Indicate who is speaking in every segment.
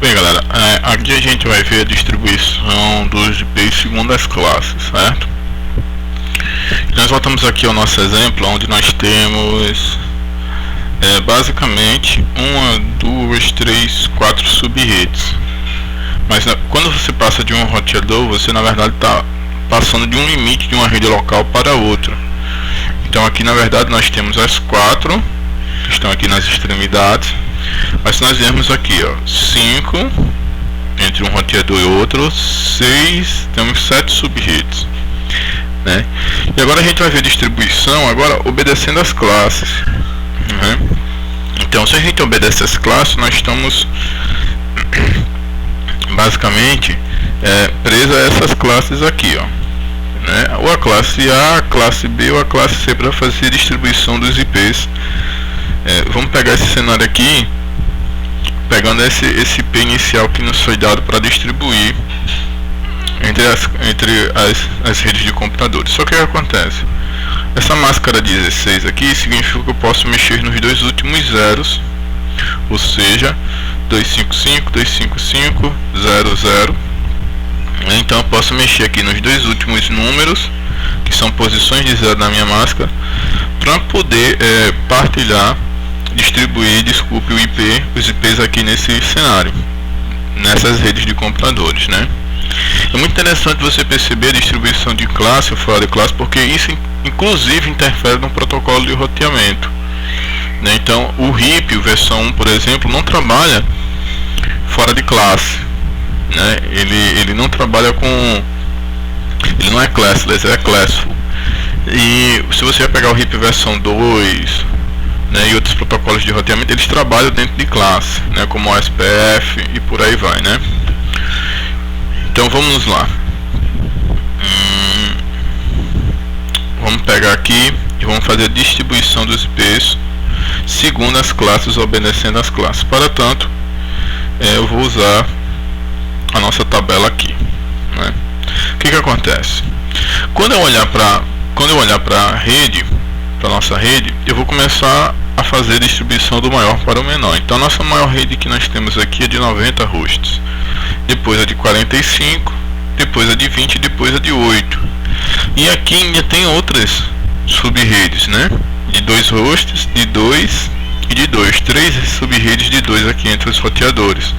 Speaker 1: Bem, galera, aqui a gente vai ver a distribuição dos IPs segundo as classes, certo? Nós voltamos aqui ao nosso exemplo, onde nós temos basicamente 1, 2, 3, 4 sub-redes. Mas quando você passa de um roteador, você na verdade está passando de um limite de uma rede local para outra. Então aqui na verdade nós temos as 4 que estão aqui nas extremidades. Mas se nós viermos aqui, ó, 5 entre um roteador e outro, 6, temos 7 sub-redes, né? E agora a gente vai ver a distribuição agora obedecendo as classes, né? Então se a gente obedece as classes, nós estamos basicamente preso a essas classes aqui, ó, né? Ou a classe A, a classe B ou a classe C para fazer a distribuição dos IPs. Vamos pegar esse cenário aqui, pegando esse IP inicial que nos foi dado para distribuir entre as redes de computadores. Só que o que acontece? Essa máscara 16 aqui significa que eu posso mexer nos dois últimos zeros, ou seja, 255, 255, 00. Então eu posso mexer aqui nos dois últimos números, que são posições de zero na minha máscara, para poder distribuir os IPs aqui nesse cenário, nessas redes de computadores, né? É muito interessante você perceber a distribuição de classe ou fora de classe, porque isso inclusive interfere no protocolo de roteamento, né? Então o RIP, versão 1, por exemplo, não trabalha fora de classe, né? Ele não trabalha ele não é classless, é classful. E se você vai pegar o RIP versão 2, né, e outros protocolos de roteamento, eles trabalham dentro de classe, né, como o SPF e por aí vai, né? Então vamos lá. Vamos pegar aqui e vamos fazer a distribuição dos IPs segundo as classes, obedecendo as classes. Para tanto, eu vou usar a nossa tabela aqui, né? O que acontece? Quando eu olhar para a rede, para nossa rede, eu vou começar a fazer a distribuição do maior para o menor. Então a nossa maior rede que nós temos aqui é de 90 hosts, depois a de 45, depois a de 20 e depois a de 8. E aqui ainda tem outras sub-redes, né? De 2 hosts, de 2 e de 2. 3 sub-redes de 2 aqui entre os roteadores.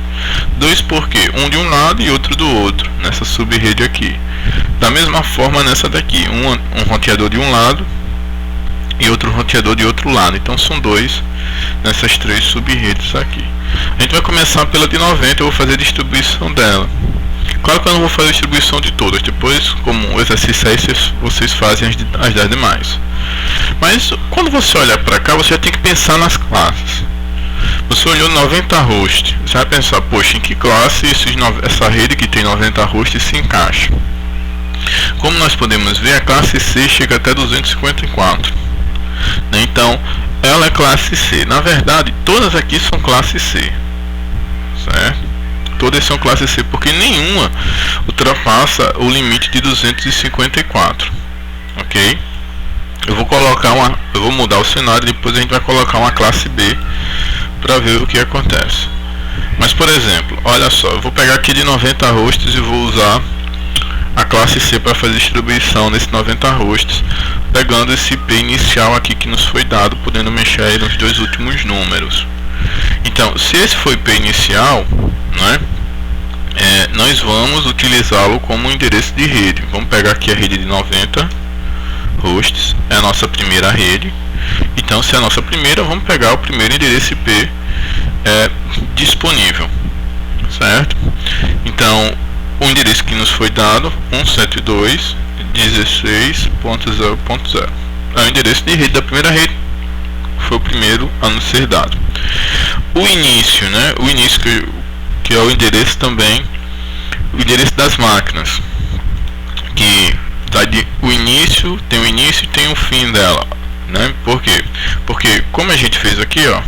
Speaker 1: 2 porque um de um lado e outro do outro, nessa sub-rede aqui. Da mesma forma nessa daqui, um roteador de um lado e outro roteador de outro lado. Então são 2 nessas 3 sub-redes aqui. A gente vai começar pela de 90, eu vou fazer a distribuição dela. Claro que eu não vou fazer a distribuição de todas, depois, como o exercício aí, vocês fazem as das demais. Mas quando você olhar para cá, você já tem que pensar nas classes. Você olhou 90 hosts, você vai pensar, poxa, em que classe essa rede que tem 90 hosts se encaixa? Como nós podemos ver, a classe C chega até 254. Então, ela é classe C. Na verdade, todas aqui são classe C, certo? Todas são classe C, porque nenhuma ultrapassa o limite de 254, ok? Eu vou mudar o cenário, depois a gente vai colocar uma classe B para ver o que acontece. Mas, por exemplo, olha só, eu vou pegar aqui de 90 hosts e vou usar a classe C para fazer distribuição nesses 90 hosts, pegando esse IP inicial aqui que nos foi dado, podendo mexer aí nos dois últimos números. Então, se esse foi o IP inicial, né, nós vamos utilizá-lo como endereço de rede. Vamos pegar aqui a rede de 90 hosts, é a nossa primeira rede. Então, se é a nossa primeira, vamos pegar o primeiro endereço IP disponível, certo? Então, o endereço que nos foi dado, 172.16.0.0, é o endereço de rede da primeira rede, foi o primeiro a nos ser dado. O início, né? O início que é o endereço também, o endereço das máquinas, que o início tem o início e tem o fim dela, né? Por quê? Porque como a gente fez aqui, ó,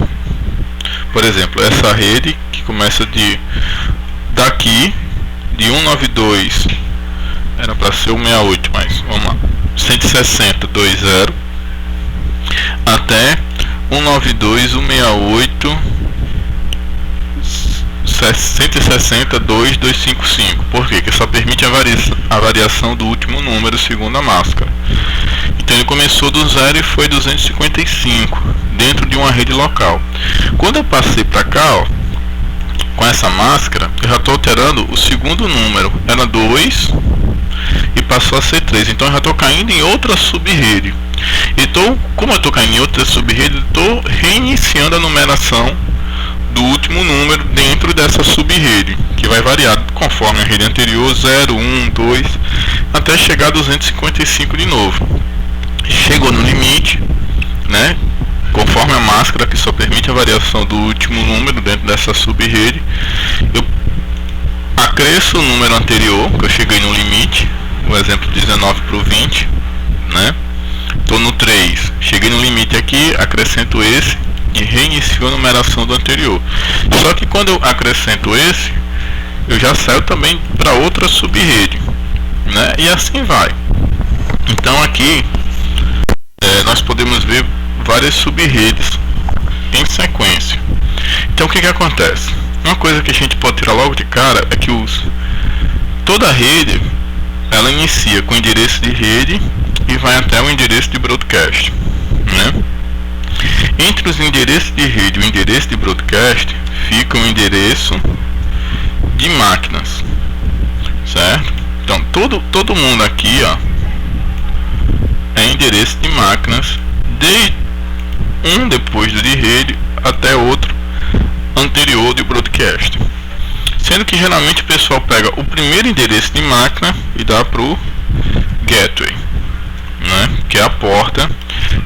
Speaker 1: por exemplo, essa rede que começa daqui de 192, era para ser o 68, mas vamos lá, 160.20 até 192.168 160.255. Por quê? Porque só permite a variação do último número segundo a máscara. Então ele começou do 0 e foi 255 dentro de uma rede local. Quando eu passei para cá, ó, com essa máscara, eu já estou alterando o segundo número. Era 2 e passou a ser 3. Então eu já estou caindo em outra sub-rede. Então, como eu estou caindo em outra sub-rede, estou reiniciando a numeração do último número dentro dessa sub-rede, que vai variar conforme a rede anterior, 0, 1, 2, até chegar a 255 de novo. Chegou no limite, né? Conforme a máscara, que só permite a variação do último número dentro dessa sub-rede, eu acresço o número anterior, que eu cheguei no limite, o exemplo 19 para o 20, né? Estou no 3, cheguei no limite aqui, acrescento esse e reinicio a numeração do anterior. Só que quando eu acrescento esse, eu já saio também para outra sub-rede, né? E assim vai. Então aqui nós podemos ver várias sub-redes em sequência. Então o que acontece? Uma coisa que a gente pode tirar logo de cara é que toda rede ela inicia com endereço de rede e vai até o endereço de broadcast, né? Entre os endereços de rede e o endereço de broadcast fica o endereço de máquinas, certo? Então todo mundo aqui, ó, é endereço de máquinas, desde um depois do de rede até outro anterior de broadcast. Sendo que geralmente o pessoal pega o primeiro endereço de máquina e dá para o gateway, né? Que é a porta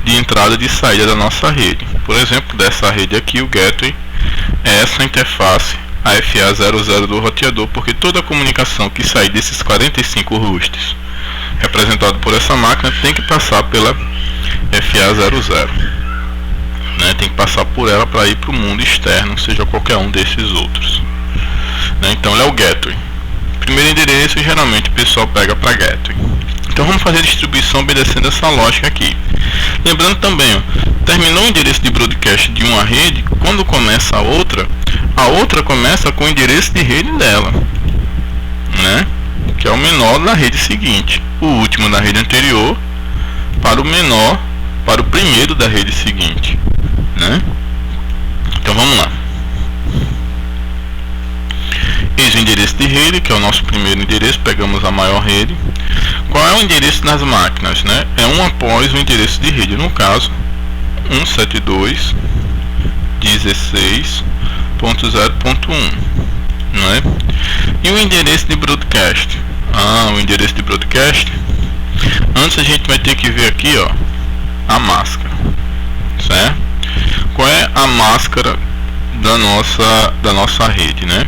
Speaker 1: de entrada e de saída da nossa rede. Por exemplo, dessa rede aqui, o gateway é essa interface AFA00 do roteador, porque toda a comunicação que sai desses 45 hosts representado por essa máquina tem que passar pela FA00, né? Tem que passar por ela para ir para o mundo externo, seja qualquer um desses outros, né? Então ele é o gateway. Primeiro endereço, geralmente o pessoal pega para gateway. Então vamos fazer a distribuição obedecendo essa lógica aqui. Lembrando também, ó, terminou o endereço de broadcast de uma rede, quando começa a outra começa com o endereço de rede dela, né? Que é o menor da rede seguinte, o último da rede anterior para o menor, para o primeiro da rede seguinte, né? Então vamos lá. Eis o endereço de rede, que é o nosso primeiro endereço, pegamos a maior rede. Qual é o endereço das máquinas, né? É um após o endereço de rede, no caso 172.16.0.1, né? E o endereço de broadcast? O endereço de broadcast, antes a gente vai ter que ver aqui, ó, a máscara, certo? Qual é a máscara da nossa rede, né?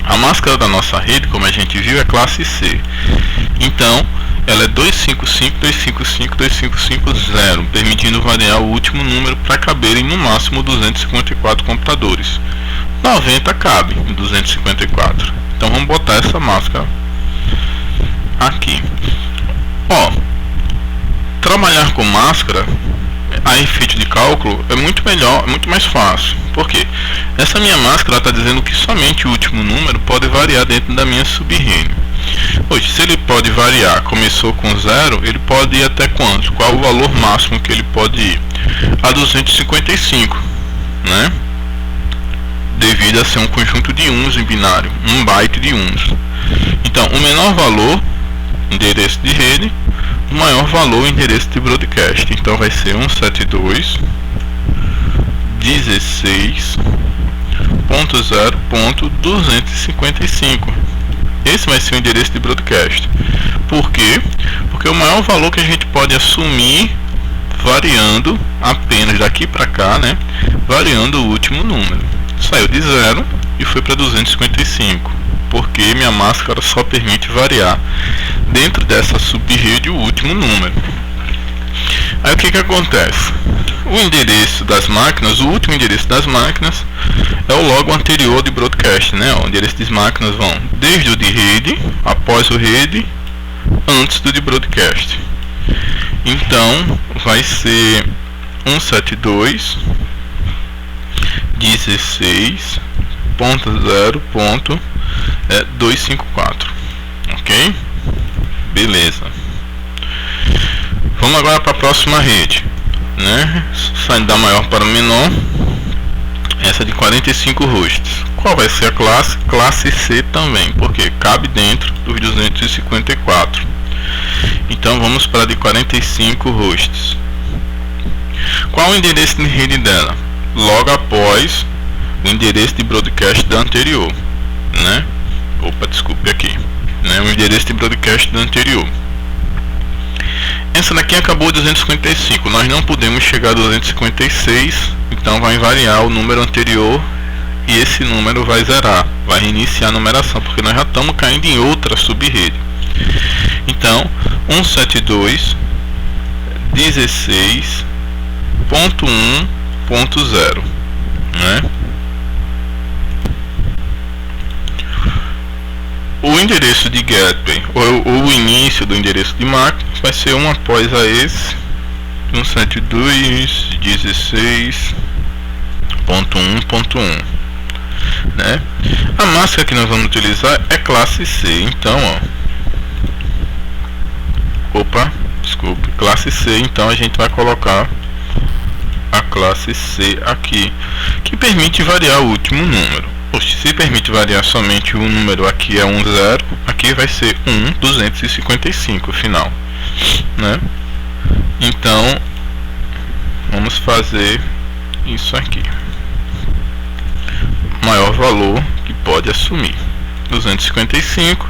Speaker 1: A máscara da nossa rede, como a gente viu, é classe C. Então ela é 255.255.255.0, permitindo variar o último número para caberem no máximo 254 computadores. 90 cabe em 254. Então vamos botar essa máscara aqui. Ó, trabalhar com máscara a efeito de cálculo é muito melhor, é muito mais fácil. Por quê? Essa minha máscara está dizendo que somente o último número pode variar dentro da minha sub-rede. Hoje, se ele pode variar, começou com 0, ele pode ir até quanto? Qual o valor máximo que ele pode ir? A 255, né? Devido a ser um conjunto de uns em binário, um byte de uns. Então, o menor valor, endereço de rede, o maior valor, endereço de broadcast. Então vai ser 172.16.0.255. Esse vai ser o endereço de broadcast. Por quê? Porque o maior valor que a gente pode assumir variando apenas daqui para cá, né? Variando o último número. Saiu de 0 e foi para 255, porque minha máscara só permite variar dentro dessa sub-rede o último número. Aí o que acontece? O endereço das máquinas, o último endereço das máquinas é o logo anterior de broadcast, né? O endereço das máquinas vão desde o de rede, após o rede, antes do de broadcast. Então vai ser 172.16.0.1. 1.0.254. Ok? Beleza. Vamos agora para a próxima rede, né? Saindo da maior para o menor, essa de 45 hosts. Qual vai ser a classe? Classe C também, porque cabe dentro dos 254. Então vamos para a de 45 hosts. Qual o endereço de rede dela? Logo após o endereço de broadcast da anterior, né? Opa, desculpe aqui, né? O endereço de broadcast da anterior. Essa daqui acabou 255. Nós não podemos chegar a 256, então vai variar o número anterior e esse número vai zerar, vai reiniciar a numeração, porque nós já estamos caindo em outra subrede. Então 172.16.1.0, né? O endereço de gateway, ou o início do endereço de máquina, vai ser um após a esse, 172.16.1.1, né? A máscara que nós vamos utilizar é classe C, então, classe C, então a gente vai colocar a classe C aqui, que permite variar o último número. Se permite variar somente o número, aqui é 10, aqui vai ser 1.255 final, né? Então vamos fazer isso aqui, maior valor que pode assumir, 255,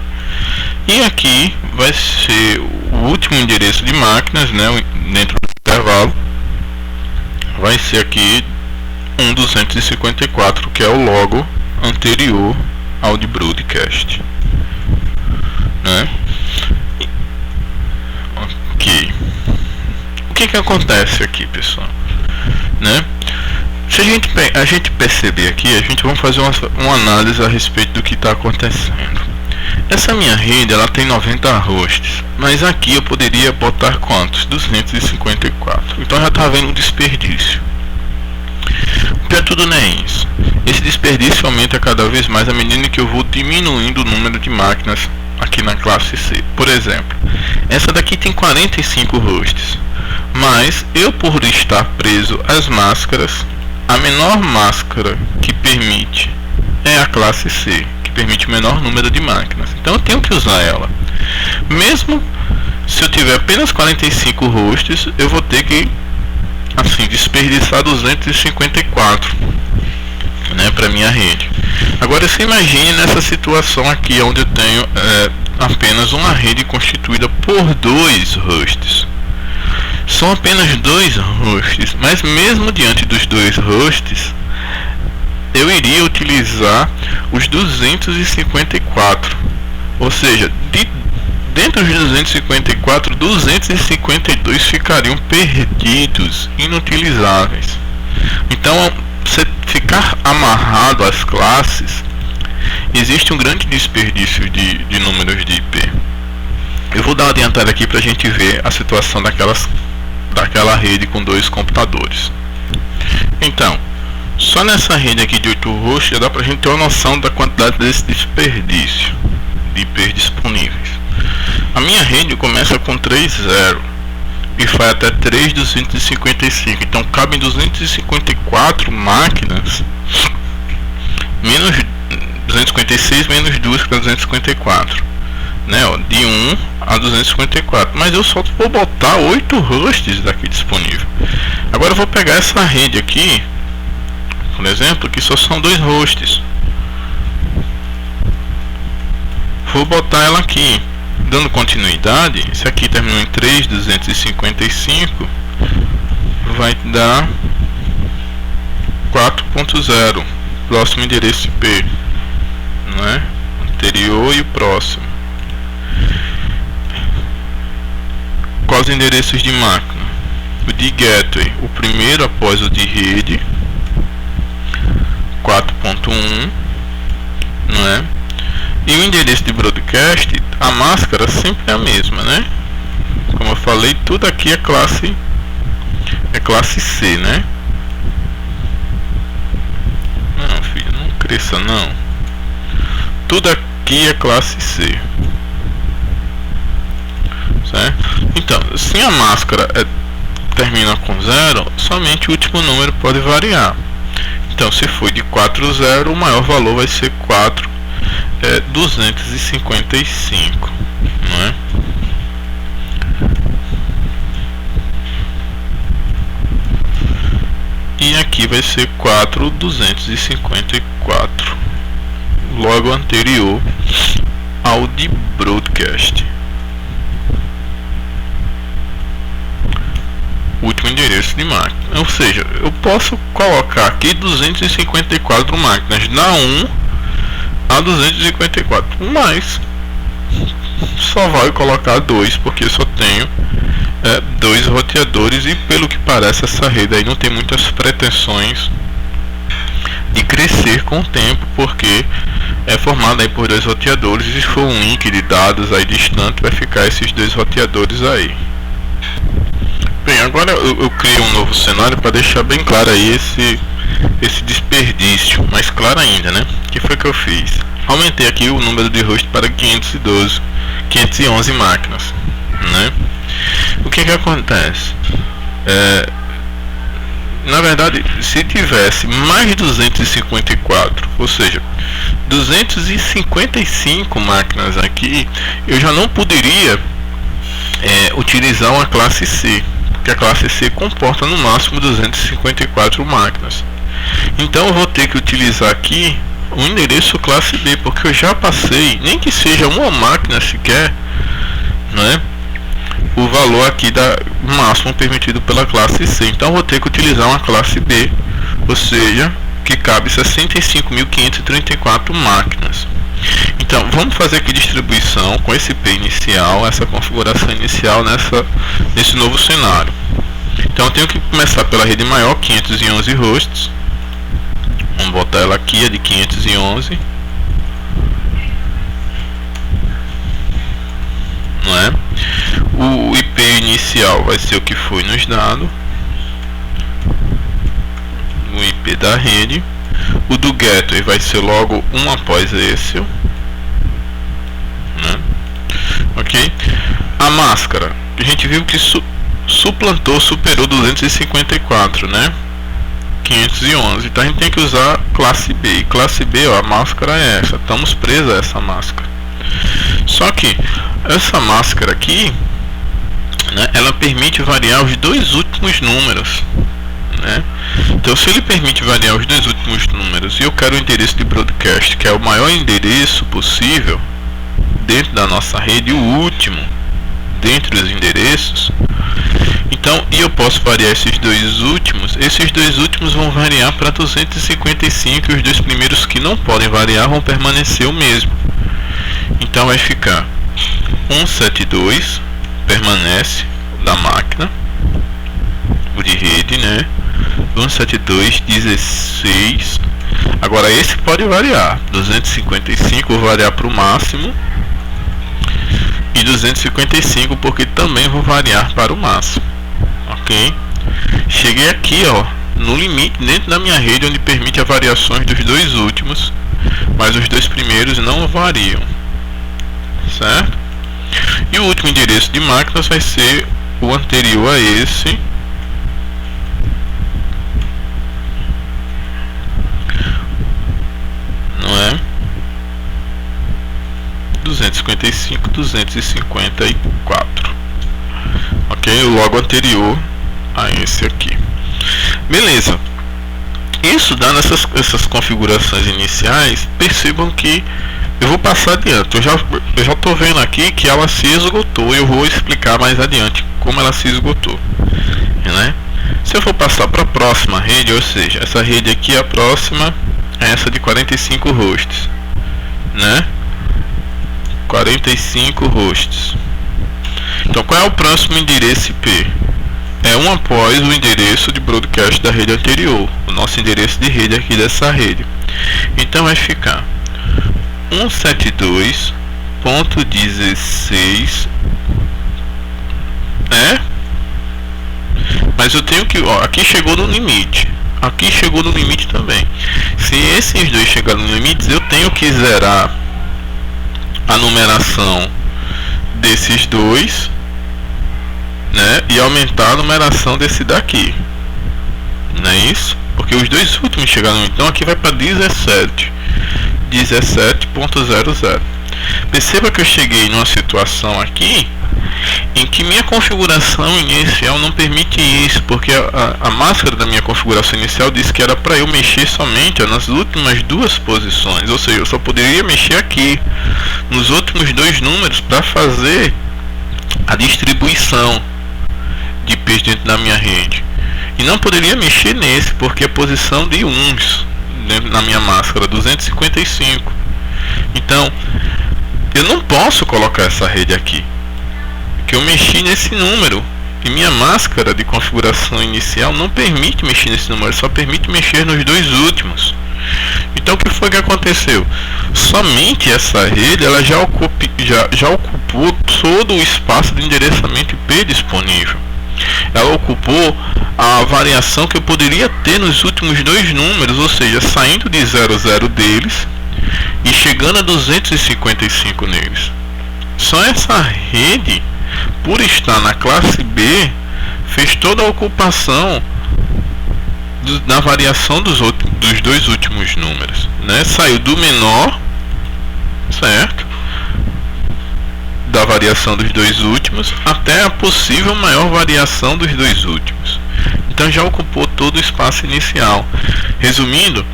Speaker 1: e aqui vai ser o último endereço de máquinas, né? Dentro do intervalo vai ser aqui 1.254, que é o logo anterior ao de broadcast, né? Ok. O que acontece aqui, pessoal, né? Se a gente perceber aqui, a gente vai fazer uma análise a respeito do que está acontecendo. Essa minha rede, ela tem 90 hosts, mas aqui eu poderia botar quantos? 254. Então já está havendo um desperdício. O pior tudo não é isso. Esse desperdício aumenta cada vez mais à medida que eu vou diminuindo o número de máquinas aqui na classe C. Por exemplo, essa daqui tem 45 hosts, mas eu, por estar preso às máscaras, a menor máscara que permite é a classe C, que permite o menor número de máquinas. Então eu tenho que usar ela. Mesmo se eu tiver apenas 45 hosts, eu vou ter que desperdiçar 254, né, para minha rede. Agora você imagine nessa situação aqui, onde eu tenho apenas uma rede constituída por 2 hosts. São apenas 2 hosts, mas mesmo diante dos 2 hosts, eu iria utilizar os 254, ou seja, dentro dos 254, 252 ficariam perdidos, inutilizáveis. Então, você ficar amarrado às classes, existe um grande desperdício de números de IP. Eu vou dar uma adiantada aqui para a gente ver a situação daquela rede com 2 computadores. Então, só nessa rede aqui de 8 hosts já dá para a gente ter uma noção da quantidade desse desperdício de IP disponíveis. A minha rede começa com 3.0 e vai até 3.255, então cabem 254 máquinas, menos 256 menos 2 para 254, né? De 1 a 254, mas eu só vou botar 8 hosts daqui disponível. Agora eu vou pegar essa rede aqui, por exemplo, que só são 2 hosts, vou botar ela aqui. Dando continuidade, esse aqui terminou em 3.255, vai dar 4.0, próximo endereço IP, né? Anterior e o próximo. Quais os endereços de máquina? O de gateway, o primeiro após o de rede, 4.1, não é? E o endereço de broadcast, a máscara sempre é a mesma, né? Como eu falei, tudo aqui é classe C, né? Não, filho, não cresça, não. Tudo aqui é classe C, certo? Então, se a máscara termina com 0, somente o último número pode variar. Então, se for de 4, 0, o maior valor vai ser 255, não é? E aqui vai ser 4.254, logo anterior ao de broadcast. Último endereço de máquina, ou seja, eu posso colocar aqui 254 máquinas da 1 a 254, mas só vai colocar 2 porque só tenho 2 roteadores, e pelo que parece essa rede aí não tem muitas pretensões de crescer com o tempo, porque é formada aí por 2 roteadores, e se for um link de dados aí distante vai ficar esses 2 roteadores aí. Bem, agora eu criei um novo cenário para deixar bem claro aí esse desperdício, mais claro ainda, né? O que foi que eu fiz? Aumentei aqui o número de host para 511 máquinas, né? O que acontece? Na verdade, se tivesse mais 254, ou seja, 255 máquinas aqui, eu já não poderia utilizar uma classe C, porque a classe C comporta no máximo 254 máquinas. Então eu vou ter que utilizar aqui um endereço classe B, porque eu já passei, nem que seja uma máquina sequer, né, o valor aqui da máximo permitido pela classe C. Então eu vou ter que utilizar uma classe B, ou seja, que cabe 65.534 máquinas. Então vamos fazer aqui distribuição com esse IP inicial, essa configuração inicial nesse novo cenário. Então eu tenho que começar pela rede maior, 511 hosts. Vamos botar ela aqui, a de 511, não é? O IP inicial vai ser o que foi nos dado, o IP da rede. O do gateway vai ser logo um após esse, né? Ok? A máscara, a gente viu que superou 254, né? 511. Então a gente tem que usar classe B. E classe B, ó, a máscara é essa. Estamos presos a essa máscara. Só que essa máscara aqui, né, ela permite variar os 2 últimos números, né? Então se ele permite variar os 2 últimos números e eu quero o endereço de broadcast, que é o maior endereço possível dentro da nossa rede, o último dentre os endereços, então, e eu posso variar esses 2 últimos, vão variar para 255, e os 2 primeiros que não podem variar vão permanecer o mesmo. Então vai ficar 172 permanece da máquina, o de rede, né? 172.16. Agora esse pode variar, 255 vou variar para o máximo, e 255 porque também vou variar para o máximo. Ok? Cheguei aqui, ó, no limite dentro da minha rede, onde permite as variações dos 2 últimos, mas os 2 primeiros não variam, certo? E o último endereço de máquinas vai ser o anterior a esse, não é? 255, 254. Ok? O logo anterior a esse aqui. Beleza. Isso dando essas configurações iniciais, percebam que eu vou passar adiante. Eu já estou vendo aqui que ela se esgotou. Eu vou explicar mais adiante como ela se esgotou, né? Se eu for passar para a próxima rede, ou seja, essa rede aqui, a próxima é essa de 45 hosts, né? 45 hosts. Então qual é o próximo endereço IP? É um após o endereço de broadcast da rede anterior, o nosso endereço de rede aqui dessa rede. Então vai ficar 172.16, mas eu tenho que, ó, aqui chegou no limite. aqui chegou no limite também. Se esses dois chegarem no limite, eu tenho que zerar a numeração desses dois, né, e aumentar a numeração desse daqui, não é isso? Porque os dois últimos chegaram, então aqui vai para 17.00. Perceba que eu cheguei numa situação aqui em que minha configuração inicial não permite isso, porque a máscara da minha configuração inicial disse que era para eu mexer somente nas últimas duas posições, ou seja, eu só poderia mexer aqui nos últimos dois números para fazer a distribuição de P's dentro da minha rede, e não poderia mexer nesse, porque a posição de uns dentro da minha máscara 255. Então eu não posso colocar essa rede aqui, que eu mexi nesse número, e minha máscara de configuração inicial não permite mexer nesse número, só permite mexer nos dois últimos. Então o que foi que aconteceu? Somente essa rede ela já ocupou todo o espaço de endereçamento IP disponível. Ela ocupou a variação que eu poderia ter nos últimos dois números, ou seja, saindo de 00 deles e chegando a 255 neles. Só essa rede, por estar na classe B, fez toda a ocupação da variação dos dois últimos números, né? Saiu do menor, certo, da variação dos dois últimos até a possível maior variação dos dois últimos. Então já ocupou todo o espaço inicial. Resumindo,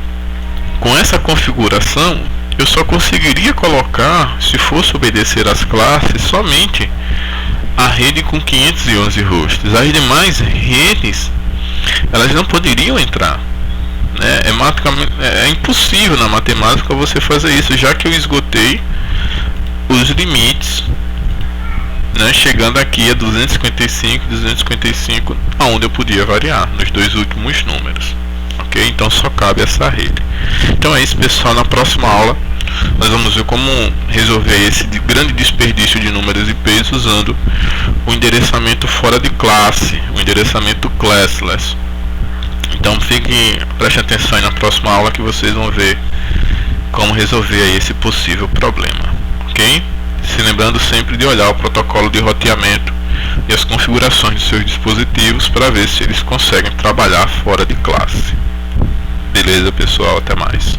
Speaker 1: com essa configuração eu só conseguiria colocar, se fosse obedecer às classes, somente a rede com 511 rostos. As demais redes elas não poderiam entrar, né? É impossível na matemática você fazer isso, já que eu esgotei os limites, né, chegando aqui a 255, aonde eu podia variar nos dois últimos números. Ok? Então só cabe essa rede. Então é isso, pessoal. Na próxima aula nós vamos ver como resolver esse grande desperdício de números IPs usando o endereçamento fora de classe, o endereçamento classless. Então preste atenção aí na próxima aula que vocês vão ver como resolver aí esse possível problema. Ok? Se lembrando sempre de olhar o protocolo de roteamento e as configurações de seus dispositivos para ver se eles conseguem trabalhar fora de classe. Beleza, pessoal? Até mais.